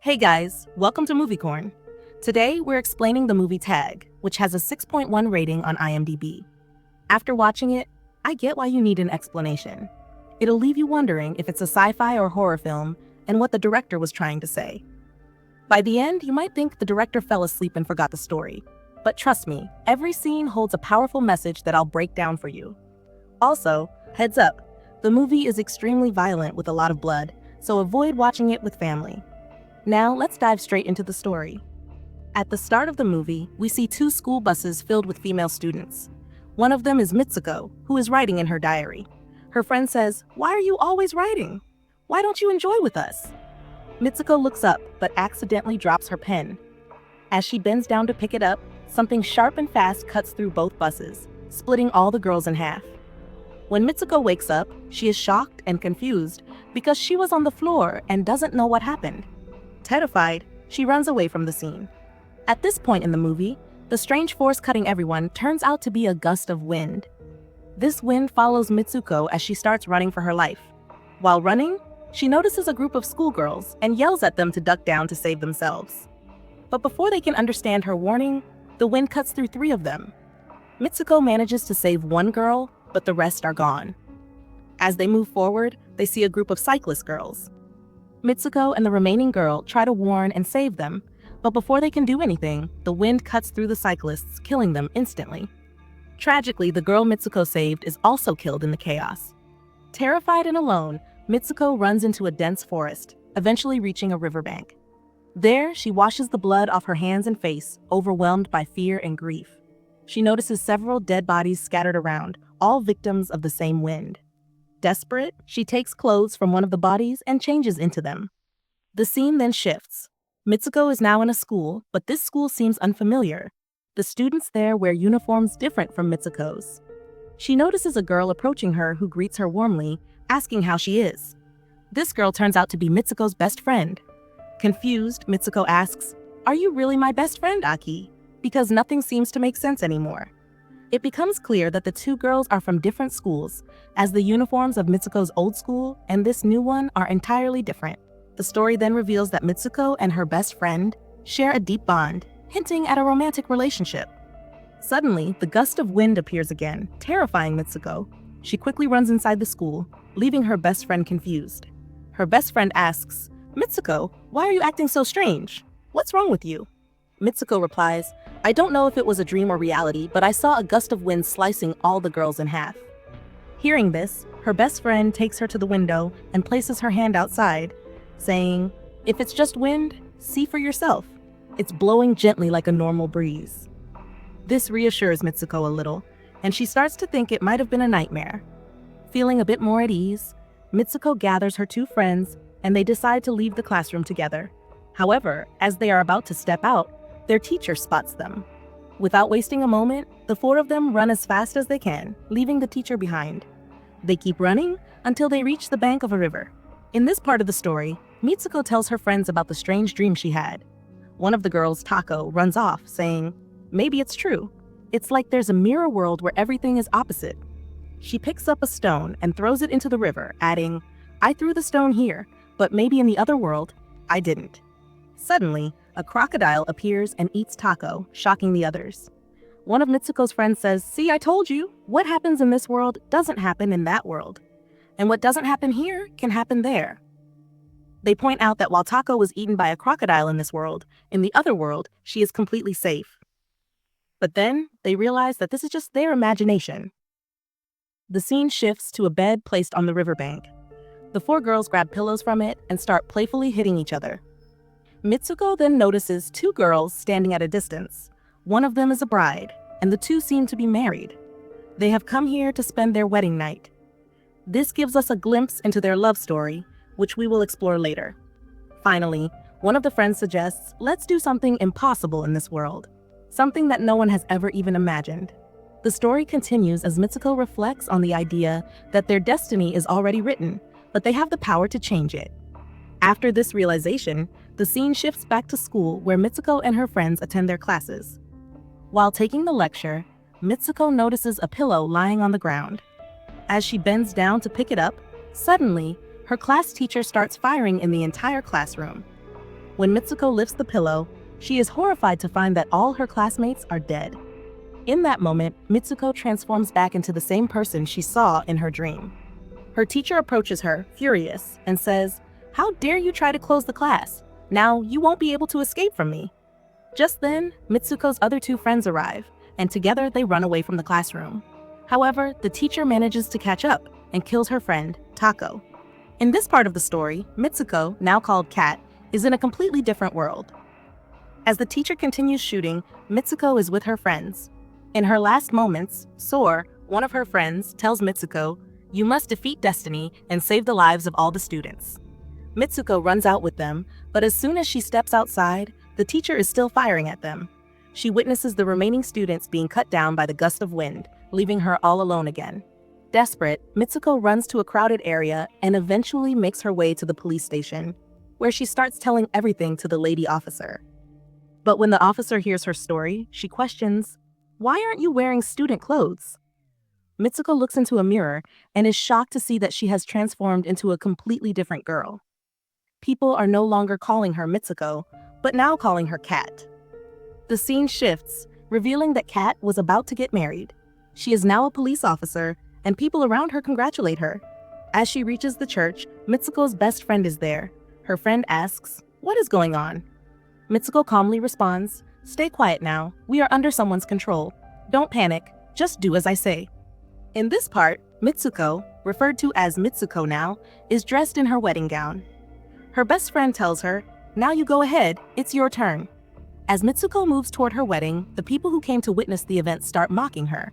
Hey guys, welcome to Movie Corn. Today we're explaining the movie Tag, which has a 6.1 rating on IMDb. After watching it, I get why you need an explanation. It'll leave you wondering if it's a sci-fi or horror film and what the director was trying to say. By the end, you might think the director fell asleep and forgot the story. But trust me, every scene holds a powerful message that I'll break down for you. Also, heads up, the movie is extremely violent with a lot of blood, so avoid watching it with family. Now let's dive straight into the story. At the start of the movie, we see two school buses filled with female students. One of them is Mitsuko, who is writing in her diary. Her friend says, "Why are you always writing? Why don't you enjoy with us?" Mitsuko looks up, but accidentally drops her pen. As she bends down to pick it up, something sharp and fast cuts through both buses, splitting all the girls in half. When Mitsuko wakes up, she is shocked and confused because she was on the floor and doesn't know what happened. Terrified, she runs away from the scene. At this point in the movie, the strange force cutting everyone turns out to be a gust of wind. This wind follows Mitsuko as she starts running for her life. While running, she notices a group of schoolgirls and yells at them to duck down to save themselves. But before they can understand her warning, the wind cuts through three of them. Mitsuko manages to save one girl, but the rest are gone. As they move forward, they see a group of cyclist girls. Mitsuko and the remaining girl try to warn and save them, but before they can do anything, the wind cuts through the cyclists, killing them instantly. Tragically, the girl Mitsuko saved is also killed in the chaos. Terrified and alone, Mitsuko runs into a dense forest, eventually reaching a riverbank. There, she washes the blood off her hands and face, overwhelmed by fear and grief. She notices several dead bodies scattered around, all victims of the same wind. Desperate, she takes clothes from one of the bodies and changes into them. The scene then shifts. Mitsuko is now in a school, but this school seems unfamiliar. The students there wear uniforms different from Mitsuko's. She notices a girl approaching her who greets her warmly, asking how she is. This girl turns out to be Mitsuko's best friend. Confused, Mitsuko asks, "Are you really my best friend, Aki?" Because nothing seems to make sense anymore. It becomes clear that the two girls are from different schools, as the uniforms of Mitsuko's old school and this new one are entirely different. The story then reveals that Mitsuko and her best friend share a deep bond, hinting at a romantic relationship. Suddenly, the gust of wind appears again, terrifying Mitsuko. She quickly runs inside the school, leaving her best friend confused. Her best friend asks, "Mitsuko, why are you acting so strange? What's wrong with you?" Mitsuko replies, "I don't know if it was a dream or reality, but I saw a gust of wind slicing all the girls in half." Hearing this, her best friend takes her to the window and places her hand outside, saying, "If it's just wind, see for yourself. It's blowing gently like a normal breeze." This reassures Mitsuko a little, and she starts to think it might have been a nightmare. Feeling a bit more at ease, Mitsuko gathers her two friends and they decide to leave the classroom together. However, as they are about to step out, their teacher spots them. Without wasting a moment, the four of them run as fast as they can, leaving the teacher behind. They keep running until they reach the bank of a river. In this part of the story, Mitsuko tells her friends about the strange dream she had. One of the girls, Tako, runs off, saying, "Maybe it's true. It's like there's a mirror world where everything is opposite." She picks up a stone and throws it into the river, adding, "I threw the stone here, but maybe in the other world, I didn't." Suddenly, a crocodile appears and eats Tako, shocking the others. One of Mitsuko's friends says, "See, I told you, what happens in this world doesn't happen in that world. And what doesn't happen here can happen there." They point out that while Tako was eaten by a crocodile in this world, in the other world, she is completely safe. But then, they realize that this is just their imagination. The scene shifts to a bed placed on the riverbank. The four girls grab pillows from it and start playfully hitting each other. Mitsuko then notices two girls standing at a distance. One of them is a bride, and the two seem to be married. They have come here to spend their wedding night. This gives us a glimpse into their love story, which we will explore later. Finally, one of the friends suggests, "Let's do something impossible in this world, something that no one has ever even imagined." The story continues as Mitsuko reflects on the idea that their destiny is already written, but they have the power to change it. After this realization, the scene shifts back to school where Mitsuko and her friends attend their classes. While taking the lecture, Mitsuko notices a pillow lying on the ground. As she bends down to pick it up, suddenly, her class teacher starts firing in the entire classroom. When Mitsuko lifts the pillow, she is horrified to find that all her classmates are dead. In that moment, Mitsuko transforms back into the same person she saw in her dream. Her teacher approaches her, furious, and says, "How dare you try to close the class? Now you won't be able to escape from me." Just then, Mitsuko's other two friends arrive, and together they run away from the classroom. However, the teacher manages to catch up and kills her friend, Tako. In this part of the story, Mitsuko, now called Kat, is in a completely different world. As the teacher continues shooting, Mitsuko is with her friends. In her last moments, Soar, one of her friends, tells Mitsuko, "You must defeat destiny and save the lives of all the students." Mitsuko runs out with them, but as soon as she steps outside, the teacher is still firing at them. She witnesses the remaining students being cut down by the gust of wind, leaving her all alone again. Desperate, Mitsuko runs to a crowded area and eventually makes her way to the police station, where she starts telling everything to the lady officer. But when the officer hears her story, she questions, "Why aren't you wearing student clothes?" Mitsuko looks into a mirror and is shocked to see that she has transformed into a completely different girl. People are no longer calling her Mitsuko, but now calling her Kat. The scene shifts, revealing that Kat was about to get married. She is now a police officer, and people around her congratulate her. As she reaches the church, Mitsuko's best friend is there. Her friend asks, "What is going on?" Mitsuko calmly responds, "Stay quiet now. We are under someone's control. Don't panic. Just do as I say." In this part, Mitsuko, referred to as Mitsuko now, is dressed in her wedding gown. Her best friend tells her, "Now you go ahead. It's your turn." As Mitsuko moves toward her wedding, the people who came to witness the event start mocking her.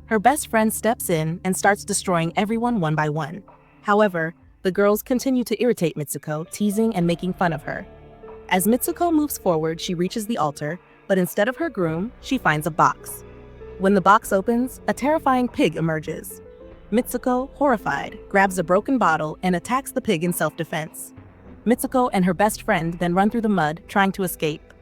Her best friend steps in and starts destroying everyone one by one. However, the girls continue to irritate Mitsuko, teasing and making fun of her. As Mitsuko moves forward, she reaches the altar, but instead of her groom, she finds a box. When the box opens, a terrifying pig emerges. Mitsuko, horrified, grabs a broken bottle and attacks the pig in self-defense. Mitsuko and her best friend then run through the mud, trying to escape.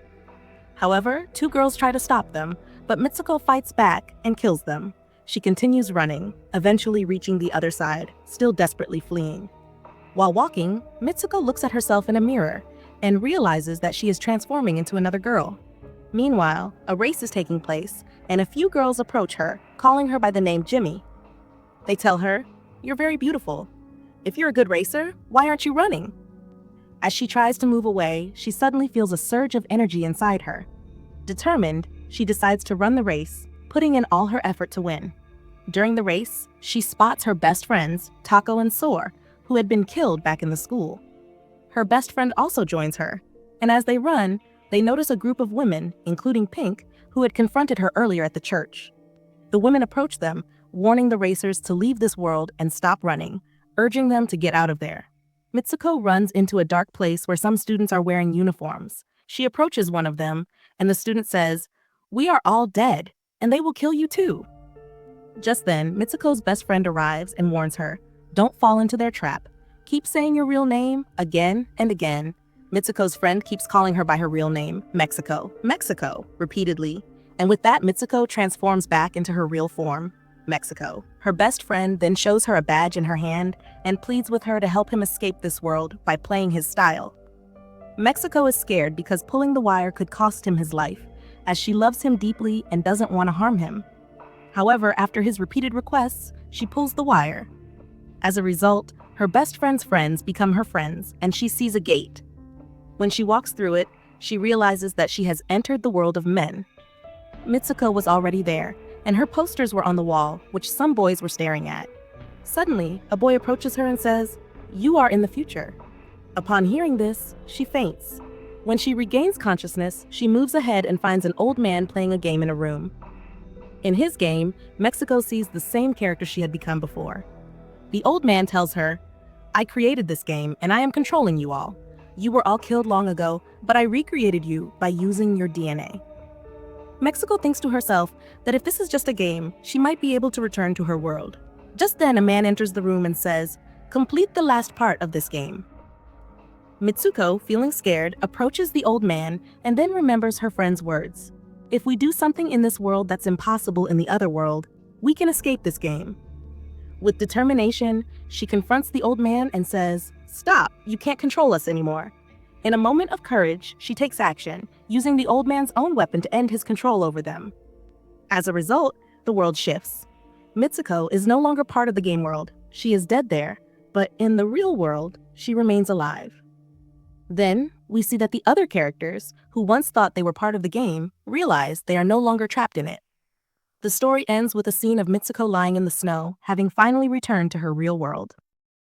However, two girls try to stop them, but Mitsuko fights back and kills them. She continues running, eventually reaching the other side, still desperately fleeing. While walking, Mitsuko looks at herself in a mirror and realizes that she is transforming into another girl. Meanwhile, a race is taking place, and a few girls approach her, calling her by the name Jimmy. They tell her, "You're very beautiful. If you're a good racer, why aren't you running?" As she tries to move away, she suddenly feels a surge of energy inside her. Determined, she decides to run the race, putting in all her effort to win. During the race, she spots her best friends, Tako and Soar, who had been killed back in the school. Her best friend also joins her, and as they run, they notice a group of women, including Pink, who had confronted her earlier at the church. The women approach them, warning the racers to leave this world and stop running, urging them to get out of there. Mitsuko runs into a dark place where some students are wearing uniforms. She approaches one of them, and the student says, "We are all dead, and they will kill you too." Just then, Mitsuko's best friend arrives and warns her, "Don't fall into their trap. Keep saying your real name again and again." Mitsuko's friend keeps calling her by her real name, Mexico, Mexico, repeatedly. And with that, Mitsuko transforms back into her real form, Mexico. Her best friend then shows her a badge in her hand and pleads with her to help him escape this world by playing his style. Mexico is scared because pulling the wire could cost him his life, as she loves him deeply and doesn't want to harm him. However, after his repeated requests, she pulls the wire. As a result, her best friend's friends become her friends, and she sees a gate. When she walks through it, she realizes that she has entered the world of men. Mitsuko was already there, and her posters were on the wall, which some boys were staring at. Suddenly, a boy approaches her and says, "You are in the future." Upon hearing this, she faints. When she regains consciousness, she moves ahead and finds an old man playing a game in a room. In his game, Mexico sees the same character she had become before. The old man tells her, "I created this game, and I am controlling you all. You were all killed long ago, but I recreated you by using your DNA." Mexico thinks to herself that if this is just a game, she might be able to return to her world. Just then, a man enters the room and says, "Complete the last part of this game." Mitsuko, feeling scared, approaches the old man and then remembers her friend's words. If we do something in this world that's impossible in the other world, we can escape this game. With determination, she confronts the old man and says, "Stop, you can't control us anymore." In a moment of courage, she takes action, using the old man's own weapon to end his control over them. As a result, the world shifts. Mitsuko is no longer part of the game world. She is dead there, but in the real world, she remains alive. Then, we see that the other characters, who once thought they were part of the game, realize they are no longer trapped in it. The story ends with a scene of Mitsuko lying in the snow, having finally returned to her real world.